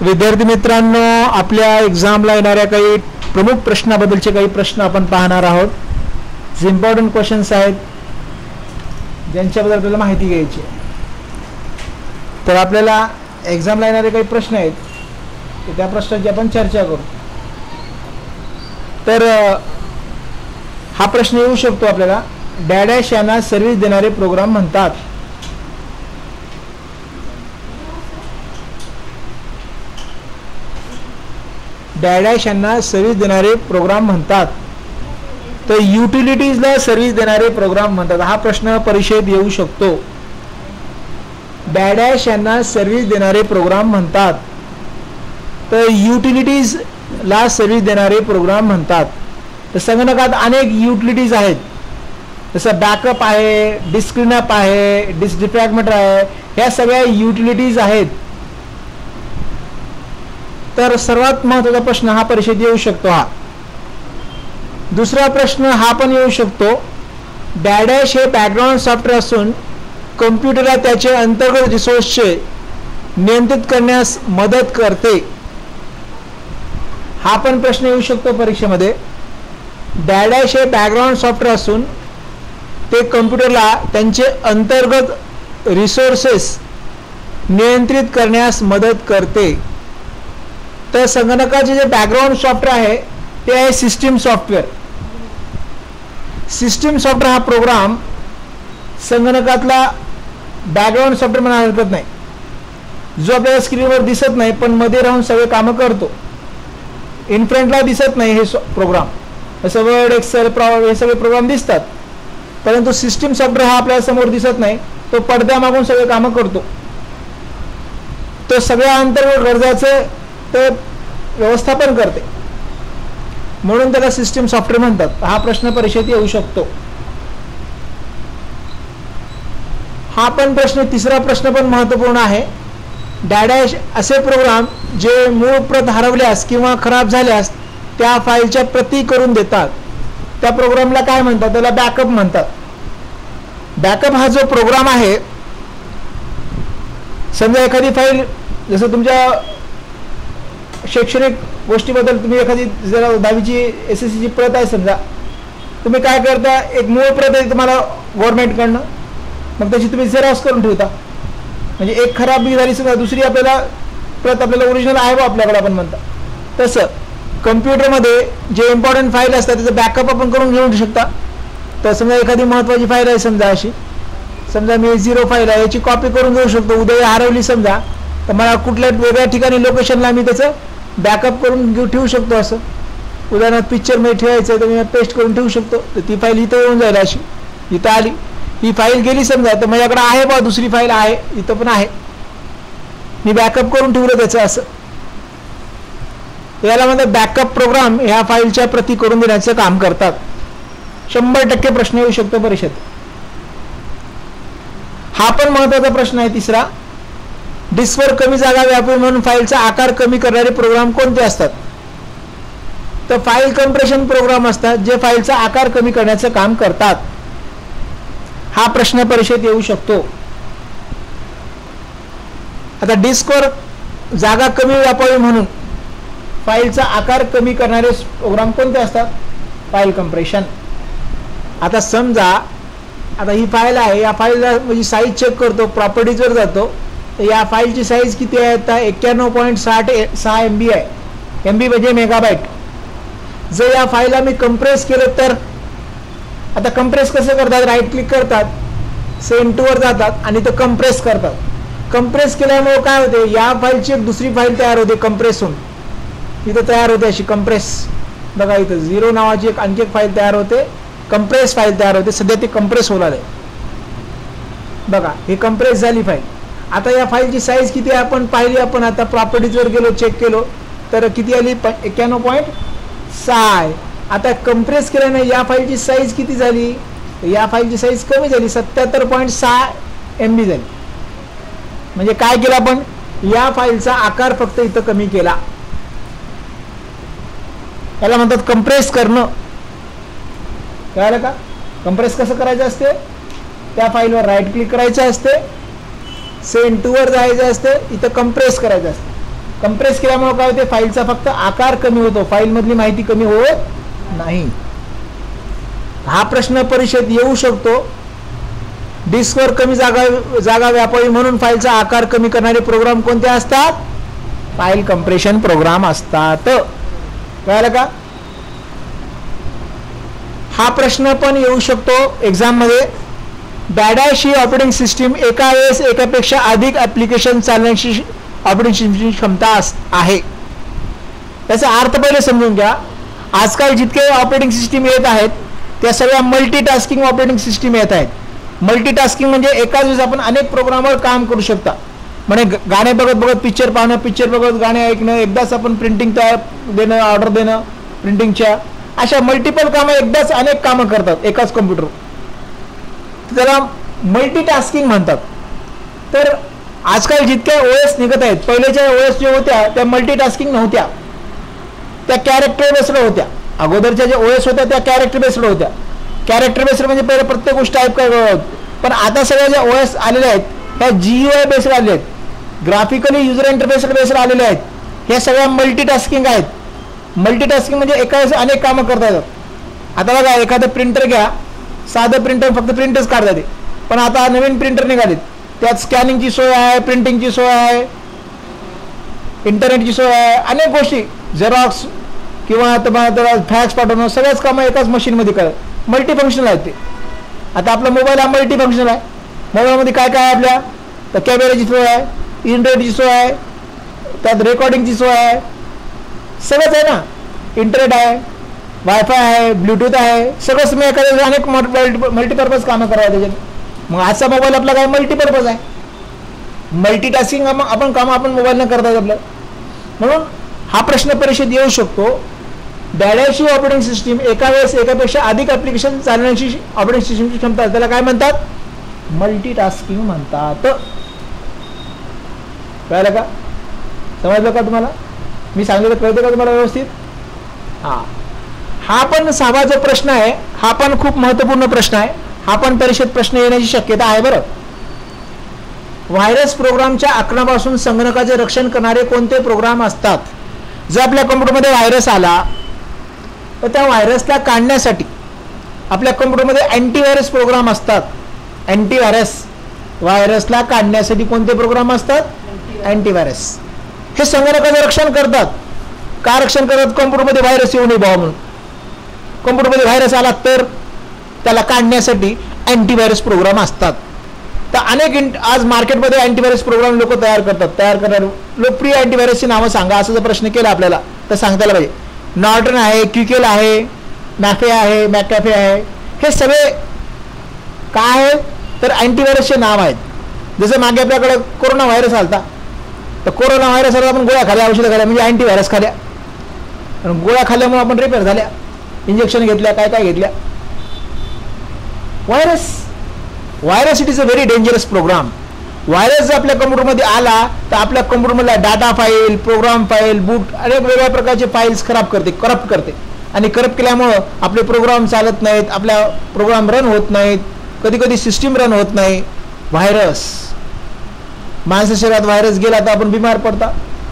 विद्यार्थी मित्रांनो, आपल्या एक्झामला येणाऱ्या काही प्रमुख प्रश्नाबद्दलचे काही प्रश्न आपण पाहणार आहोत. जे इम्पॉर्टंट क्वेश्चन्स आहेत ज्यांच्याबद्दल आपल्याला माहिती घ्यायची. तर आपल्याला एक्झामला येणारे काही प्रश्न आहेत तर त्या प्रश्नांची आपण चर्चा करू. तर हा प्रश्न येऊ शकतो आपल्याला, डॅडॅश यांना सर्व्हिस देणारे प्रोग्राम म्हणतात. डॅडॅश यांना सर्व्हिस देणारे प्रोग्राम म्हणतात. तर युटिलिटीजला सर्व्हिस देणारे प्रोग्राम म्हणतात. हा प्रश्न परीक्षेत येऊ शकतो. डॅडॅश यांना सर्व्हिस देणारे प्रोग्राम म्हणतात. तर युटिलिटीजला सर्व्हिस देणारे प्रोग्राम म्हणतात. तर संगणकात अनेक युटिलिटीज आहेत, जसं बॅकअप आहे, डिस्क क्लीनअप आहे, डिस्क डिफ्रॅगमेंटर आहे, ह्या सगळ्या युटिलिटीज आहेत. तर सर्वात महत्त्वाचा प्रश्न हा परीक्षेत येऊ शकतो. हा दुसरा प्रश्न हा पण येऊ शकतो, डॅडॅश हे बॅकग्राऊंड सॉफ्टवेअर असून कम्प्युटरला त्याचे अंतर्गत रिसोर्सचे नियंत्रित करण्यास मदत करते. हा पण प्रश्न येऊ शकतो परीक्षेमध्ये. डॅडॅश हे बॅकग्राऊंड सॉफ्टवेअर असून ते कम्प्युटरला त्यांचे अंतर्गत रिसोर्सेस नियंत्रित करण्यास मदत करते. तर संगणकाचे जे बॅकग्राऊंड सॉफ्टवेअर आहे ते आहे सिस्टीम सॉफ्टवेअर. सिस्टीम सॉफ्टवेअर हा प्रोग्राम संगणकातला बॅकग्राऊंड सॉफ्टवेअर म्हणा हरकत नाही, जो आपल्याला स्क्रीनवर दिसत नाही पण मध्ये राहून सगळे कामं करतो. इनफ्रंटला दिसत नाही हे प्रोग्राम, जसं वर्ड, एक्सेल, हे सगळे प्रोग्राम दिसतात, परंतु सिस्टीम सॉफ्टवेअर हा आपल्याला समोर दिसत नाही, तो पडद्यामागून सगळे कामं करतो. तो सगळ्या अंतर्गत गरजाचं ते व्यवस्थापन करते, म्हणून त्याला सिस्टीम सॉफ्टवेअर म्हणतात. हा प्रश्न परीक्षेत येऊ शकतो. हा पण प्रश्न, तिसरा प्रश्न पण महत्त्वपूर्ण आहे. डॅडॅश असे प्रोग्राम जे मूळ प्रत हरवल्यास किंवा खराब झाल्यास त्या फाईलच्या प्रती करून देतात, त्या प्रोग्रामला काय म्हणतात? त्याला बॅकअप म्हणतात. बॅकअप हा जो प्रोग्राम आहे, समजा एखादी फाईल, जसं तुमच्या शैक्षणिक गोष्टीबद्दल तुम्ही एखादी जरा 10वीची SSCची प्रत आहे समजा, तुम्ही काय करता, एक मूळ प्रत आहे तुम्हाला गव्हर्नमेंटकडनं, मग त्याची तुम्ही झेरॉक्स करून ठेवता. म्हणजे एक खराब झाली समजा, दुसरी आपल्याला प्रत आपल्याला ओरिजिनल आहे बा आपल्याकडे आपण म्हणता. तसं कम्प्युटरमध्ये जे इम्पॉर्टंट फाईल असतात त्याचं बॅकअप आपण करून घेऊ शकता. तर समजा एखादी महत्त्वाची फाईल आहे समजा, अशी समजा मी 0 फाईल आहे, याची कॉपी करून घेऊ शकतो. उद्या हरवली समजा तर मला कुठल्या वेगळ्या ठिकाणी लोकेशनला मी त्याचं बॅकअप करून ठेवू शकतो. असं उदाहरणार्थ पिक्चरमध्ये ठेवायचं तर मी पेस्ट करून ठेवू शकतो. तर ती फाईल इथं येऊन जाईल, अशी इथं आली, ही फाईल गेली समजा, तर माझ्याकडे आहे बा दुसरी फाईल आहे, इथं पण आहे, मी बॅकअप करून ठेवलं त्याचं. असं याला म्हणतात बॅकअप प्रोग्राम. ह्या फाईलच्या प्रती करून देण्याचं काम करतात. 100% प्रश्न येऊ शकतो परीक्षेत. हा पण महत्त्वाचा प्रश्न आहे तिसरा, डिस्कवर कमी जागा व्यापून म्हणून फाईलचा आकार कमी करणारे प्रोग्राम कोणते असतात? तर फाईल कम्प्रेशन प्रोग्राम असतात जे फाईलचा आकार कमी करण्याचं काम करतात. हा प्रश्न परीक्षेत येऊ शकतो. आता डिस्कवर जागा कमी व्यापावी म्हणून फाईलचा आकार कमी करणारे प्रोग्राम कोणते असतात? File compression. आता समजा आता ही फाईल आहे, या फाईलला म्हणजे साईज चेक करतो, प्रॉपर्टीजवर जातो, तर या फाईलची साईज किती आहे? आता 91.6 MB आहे. MB म्हणजे मेगाबाईट. जर या फाईलला मी कंप्रेस केलं तर, आता कंप्रेस कसं करतात? राईट क्लिक करतात, सेंड टू वर जातात आणि ते कंप्रेस करतात. कंप्रेस केल्यामुळे काय होते? या फाईलची एक दुसरी फाईल तयार होते कंप्रेस होऊन, इथं तयार होते अशी कंप्रेस. बघा इथं 0 नावाची एक आणखी एक फाईल तयार होते, कंप्रेस फाईल तयार होते. सध्या ते कंप्रेस होणार आहे. बघा हे कंप्रेस झाली फाईल. आता या फाईलची साईज किती आहे आपण पाहिली. आपण आता प्रॉपर्टीजवर गेलो, चेक केलो तर किती आली? 91.6 आहे. आता कंप्रेस केल्याने या फाईलची साईज किती झाली? या फाईलची साईज कमी झाली, 77.6 MB झाली. म्हणजे काय केलं आपण? या फाईलचा आकार फक्त इथं कमी केला. याला म्हणतात कंप्रेस करणं. कळलं का? कंप्रेस कसं करायचं असते? त्या फाईलवर राईट क्लिक करायचं असते, सेंड टू वर जायचं असते, इथं कंप्रेस करायचं असते. कंप्रेस केल्यामुळे काय होते, फाईलचा फक्त आकार कमी होतो, फाईल मधली माहिती कमी होत नाही. हा प्रश्न परीक्षेत येऊ शकतो. डिस्कवर कमी जागा व्यापावी म्हणून फाईलचा आकार कमी करणारे प्रोग्राम कोणते असतात? फाईल कंप्रेशन प्रोग्राम असतात. कळलं का? हा प्रश्न पण येऊ शकतो एक्झाम मध्ये. DADASH ही ऑपरेटिंग सिस्टीम एका वेळेस एकापेक्षा अधिक ऍप्लिकेशन चालण्याची ऑपरेटिंग सिस्टीमची क्षमता आहे. त्याचा अर्थ पहिले समजून घ्या. आजकाल जितके ऑपरेटिंग सिस्टीम येत आहेत त्या सगळ्या मल्टीटास्किंग ऑपरेटिंग सिस्टीम येत आहेत. मल्टीटास्किंग म्हणजे एकाच वेळेस आपण अनेक प्रोग्रामवर काम करू शकता. म्हणजे गाणे बघत बघत पिक्चर पाहणं, पिक्चर बघत गाणे ऐकणं, एकदाच आपण प्रिंटिंग तयार देणं, ऑर्डर देणं प्रिंटिंगच्या, अशा मल्टिपल कामं एकदाच अनेक कामं करतात एकाच कम्प्युटर. त्याला मल्टीटास्किंग म्हणतात. तर आजकाल जितक्या OS निघत आहेत, पहिल्याच्या OS ज्या होत्या त्या मल्टीटास्किंग नव्हत्या, त्या कॅरेक्टर बेस्ड होत्या. अगोदरच्या ज्या OS होत्या त्या कॅरेक्टर बेस्ड होत्या. कॅरेक्टर बेस्ड म्हणजे पहिले प्रत्येक गोष्ट टाईप करायला. पण आता सगळ्या ज्या OS आलेल्या आहेत त्या GUI बेस्ड आलेल्या आहेत, ग्राफिकली युजर इंटरफेस बेस्ड आलेल्या आहेत. ह्या सगळ्या मल्टीटास्किंग आहेत. मल्टीटास्किंग म्हणजे एका वेळेस अनेक कामं करता येतात. आता बघा, एखादं प्रिंटर घ्या, साधं प्रिंटर फक्त प्रिंटच काढता येते. पण आता नवीन प्रिंटर निघालेत, त्यात स्कॅनिंगची सोय आहे, प्रिंटिंगची सोय आहे, इंटरनेटची सोय आहे, अनेक गोष्टी, झेरॉक्स किंवा त्याला फॅक्स पाठवणं, सगळ्याच कामं एकाच मशीनमध्ये करत. मल्टीफंक्शनल आहेत ते. आता आपला मोबाईल हा मल्टीफंक्शनल आहे. मोबाईलमध्ये काय काय आहे आपल्या? तर कॅमेऱ्याची सोय आहे, इंटरनेटची सोय आहे, त्यात रेकॉर्डिंगची सोय आहे, सगळंच आहे ना. इंटरनेट आहे, वायफाय आहे, ब्लूटूथ आहे, सगळंच मी एखाद्या अनेक मल्टीपर्पज कामं करावं त्याच्यात. मग आजचा मोबाईल आपला काय मल्टीपर्पज आहे. मल्टीटास्किंग आपण कामं आपण मोबाईलनं करतात आपलं. म्हणून हा प्रश्न परीक्षेत येऊ शकतो. DADASH ही ऑपरेटिंग सिस्टीम एका वेळेस एकापेक्षा अधिक ऍप्लिकेशन चालण्याची ऑपरेटिंग सिस्टीमची क्षमता, त्याला काय म्हणतात? मल्टीटास्किंग म्हणतात. कळलं का? समजलं का तुम्हाला? मी सांगितलं कळतं का तुम्हाला व्यवस्थित? हा पण 6वा जो प्रश्न आहे हा पण खूप महत्वपूर्ण प्रश्न आहे. हा पण परीक्षेत प्रश्न येण्याची शक्यता आहे. बरं, व्हायरस प्रोग्रामच्या आक्रमणापासून संगणकाचे रक्षण करणारे कोणते प्रोग्राम असतात? जर आपल्या कम्प्युटरमध्ये व्हायरस आला तर त्या व्हायरसला काढण्यासाठी आपल्या कम्प्युटरमध्ये अँटीव्हायरस प्रोग्राम असतात. व्हायरसला काढण्यासाठी कोणते प्रोग्राम असतात? अँटीव्हायरस. हे संगणकाचे रक्षण करतात. का रक्षण करतात? कम्प्युटरमध्ये व्हायरस येऊ नये भावा म्हणून. कम्प्युटरमध्ये व्हायरस आला तर त्याला काढण्यासाठी अँटीव्हायरस प्रोग्राम असतात. तर अनेक आज मार्केटमध्ये अँटीव्हायरस प्रोग्राम लोक तयार करणारे लोकप्रिय अँटीव्हायरसची नावं सांगा असं जर प्रश्न केला आपल्याला तर सांगता आलं पाहिजे. नॉर्टन आहे, क्विकेल आहे, मॅफे आहे, मॅकॅफे आहे. हे सगळे काय आहेत? तर अँटीव्हायरसचे नाव आहेत. जसं मागे आपल्याकडे कोरोना व्हायरस आलता, तर कोरोना व्हायरस आला आपण गोळ्या खाल्या, औषधं खाल्या, म्हणजे अँटीव्हायरस खाल्या. गोळ्या खाल्ल्यामुळे आपण रिपेअर झाल्या, इंजेक्शन घेतल्या, काय काय घेतल्या. Virus it is a very dangerous program. Virus जर आपल्या कम्प्युटरमध्ये आला तर आपल्या कम्प्युटरमधला data file, program file, boot, अनेक वेगवेगळ्या प्रकारचे फाईल्स करप्ट करते. आणि करप्ट केल्यामुळं आपले प्रोग्राम चालत नाहीत, आपल्या प्रोग्राम रन होत नाहीत, कधी कधी सिस्टीम रन होत नाही. व्हायरस, माणसा शरीरात व्हायरस गेला तर आपण बिमार पडता,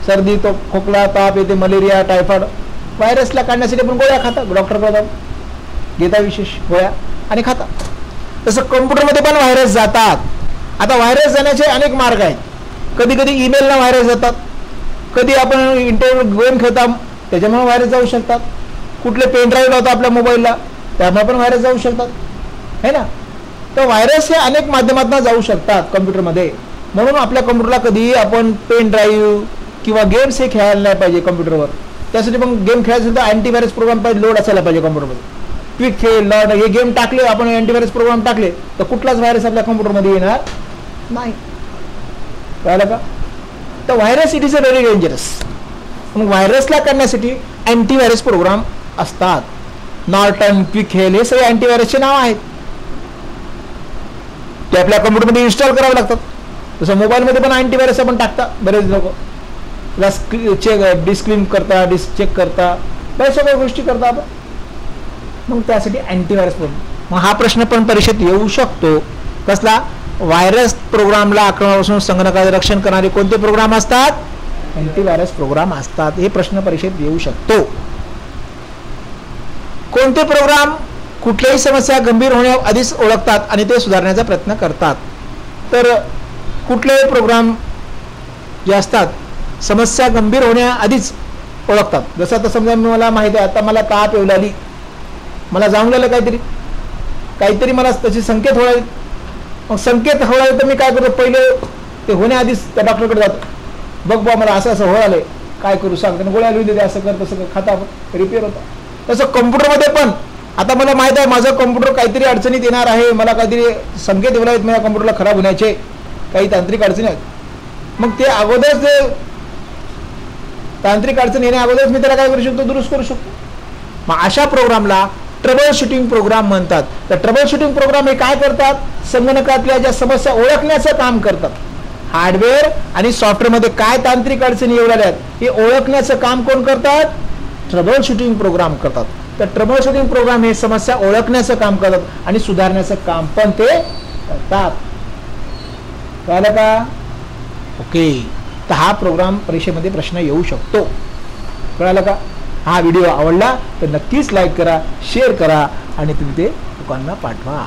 सर्दी, तो खोकला, ताप येते, मलेरिया, टायफॉइड. व्हायरसला काढण्यासाठी आपण गोळ्या खाता, डॉक्टरकडे जाऊन घेता विशेष गोळ्या आणि खाता. तसं कम्प्युटरमध्ये पण व्हायरस जातात. आता व्हायरस जाण्याचे अनेक मार्ग आहेत. कधी कधी ईमेलला व्हायरस जातात, कधी आपण इंटरनेट गेम खेळता त्याच्यामुळे व्हायरस जाऊ शकतात, कुठले पेन ड्राईव्ह लावतात आपल्या मोबाईलला त्यामुळे पण व्हायरस जाऊ शकतात, है ना. तर व्हायरस हे अनेक माध्यमातून जाऊ शकतात कम्प्युटरमध्ये. म्हणून आपल्या कम्प्युटरला कधीही आपण पेन ड्राईव्ह किंवा गेम्स हे खेळायला नाही पाहिजे कम्प्युटरवर. त्यासाठी पण गेम खेळायचं तर अँटीव्हायरस प्रोग्राम पाहिजे, लोड असायला पाहिजे कम्प्युटरमध्ये. क्विक खेळ, लॉड हे गेम टाकले आपण, अँटीव्हायरस प्रोग्राम टाकले तर कुठलाच व्हायरस आपल्या कम्प्युटरमध्ये येणार नाही. कळलं का? तर virus it is a very dangerous. मग व्हायरसला करण्यासाठी अँटीव्हायरस प्रोग्राम असतात. नॉर्टन, क्विक हे सगळे अँटीव्हायरसचे नाव आहेत. ते आपल्या कम्प्युटरमध्ये इन्स्टॉल करावे लागतात. तसं मोबाईलमध्ये पण अँटीव्हायरस आपण टाकता. बरेच लोक डिस्क क्लीन करता, डिस्क चेक करता, बऱ्याच सगळ्या गोष्टी करता आपण. मग त्यासाठी अँटीव्हायरस प्रोग्राम. मग हा प्रश्न पण परीक्षेत येऊ शकतो. कसला? व्हायरस प्रोग्रामला आक्रमणापासून संगणकाचे रक्षण करणारे कोणते प्रोग्राम असतात? अँटीव्हायरस प्रोग्राम असतात. हे प्रश्न परीक्षेत येऊ शकतो. कोणते प्रोग्राम कुठल्याही समस्या गंभीर होण्याआधीच ओळखतात आणि ते सुधारण्याचा प्रयत्न करतात? तर कुठलेही प्रोग्राम जे असतात समस्या गंभीर होण्याआधीच ओळखतात. जसं आता समजा मला माहिती आहे, आता मला ताप येऊ लागली, मला जाऊन गेलं काहीतरी मला त्याचे संकेत होईल. मग संकेत होईल तर मी काय करतो, पहिले ते होण्याआधीच त्या डॉक्टरकडे जातो. बघ बा मला असं असं होईल, काय करू सांग, त्याने गोळ्या लिहून देते, असं कर तसं कर, खाता रिपेअर होता. तसं कम्प्युटरमध्ये पण आता मला माहित आहे माझं कम्प्युटर काहीतरी अडचणीत येणार आहे, मला काहीतरी संकेत येऊ आहेत माझ्या कम्प्युटरला खराब होण्याचे, काही तांत्रिक अडचणी आहेत. मग ते अगोदरच ते तांत्रिक अडचण येण्या अगोदरच मी त्याला काय करू शकतो, दुरुस्त करू शकतो. मग अशा प्रोग्रामला ट्रबल शूटिंग प्रोग्राम म्हणतात. तर ट्रबल शूटिंग प्रोग्राम हे काय करतात, संगणकातल्या ज्या समस्या ओळखण्याचं काम करतात. हार्डवेअर आणि सॉफ्टवेअरमध्ये काय तांत्रिक अडचणी येऊ लागल्या हे ओळखण्याचं काम कोण करतात, ट्रबल शूटिंग प्रोग्राम करतात. तर ट्रबल शूटिंग प्रोग्राम हे समस्या ओळखण्याचं काम करतात आणि सुधारण्याचं काम पण ते करतात. कळलं का? ओके. तर हा प्रोग्राम परीक्षेमध्ये प्रश्न येऊ शकतो. कळालं का? हा व्हिडिओ आवडला तर नक्कीच लाईक करा, शेअर करा आणि तुम्ही ते लोकांना पाठवा.